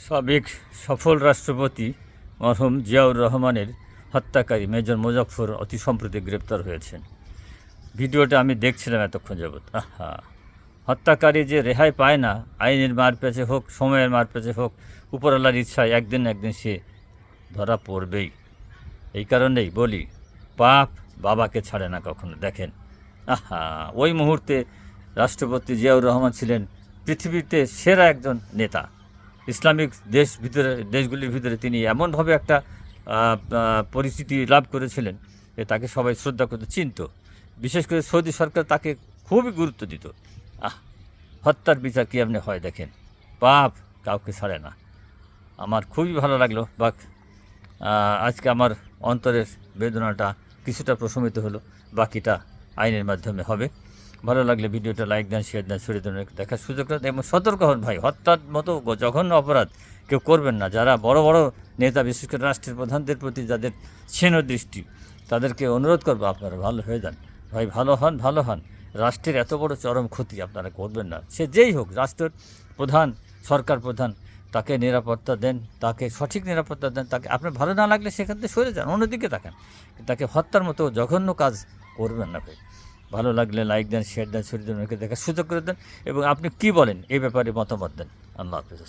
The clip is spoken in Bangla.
সাবেক সফল রাষ্ট্রপতি মরহুম জিয়াউর রহমানের হত্যাকারী মেজর মুজাফফর অতি সম্প্রতি গ্রেপ্তার হয়েছেন। ভিডিওটা আমি দেখছিলাম এতক্ষণ যাবৎ। হত্যাকারী যে রেহাই পায় না, আইনের মারপ্যাঁচে হোক, সময়ের মারপ্যাঁচে হোক, উপরওয়ালার ইচ্ছায় একদিন সে ধরা পড়বেই। এই কারণেই বলি, পাপ বাবাকে ছাড়ে না কখনো। দেখেন, ওই মুহূর্তে রাষ্ট্রপতি জিয়াউর রহমান ছিলেন পৃথিবীতে সেরা একজন নেতা। ইসলামিক দেশগুলির ভিতরে তিনি এমনভাবে একটা পরিচিতি লাভ করেছিলেন যে তাকে সবাই শ্রদ্ধা করতে চিনত। বিশেষ করে সৌদি সরকার তাকে খুবই গুরুত্ব দিত। হত্যার বিচার কী এমনি হয় দেখেন, পাপ কাউকে ছাড়ে না। আমার খুবই ভালো লাগলো, বা আজকে আমার অন্তরের বেদনাটা কিছুটা প্রশমিত হলো। বাকিটা আইনের মাধ্যমে হবে। ভালো লাগলে ভিডিওটা লাইক দেন, শেয়ার দেন, ছড়িয়ে দেন, দেখার সুযোগ দেন এবং সতর্ক হন। ভাই, হত্যার মতো জঘন্য অপরাধ কেউ করবেন না। যারা বড় বড় নেতা, বিশেষ করে রাষ্ট্রের প্রধানদের প্রতি যাদের ছেন দৃষ্টি, তাদেরকে অনুরোধ করবো আপনারা ভালো হয়ে যান। ভাই, ভালো হন, ভালো হন। রাষ্ট্রের এত বড় চরম ক্ষতি আপনারা করবেন না। সে যেই হোক, রাষ্ট্রের প্রধান, সরকার প্রধান, তাকে নিরাপত্তা দেন, তাকে সঠিক নিরাপত্তা দেন। তাকে আপনার ভালো না লাগলে সেখান থেকে সরে যান, অন্যদিকে তাকান। তাকে হত্যার মতো জঘন্য কাজ করবেন না ভাই। ভালো লাগলে লাইক দেন, শেয়ার দেন, ছড়িয়ে দেন, দেখার সুযোগ করে দেন এবং আপনি কি বলেন এই ব্যাপারে মতামত দেন। আল্লাহ হাফেজ।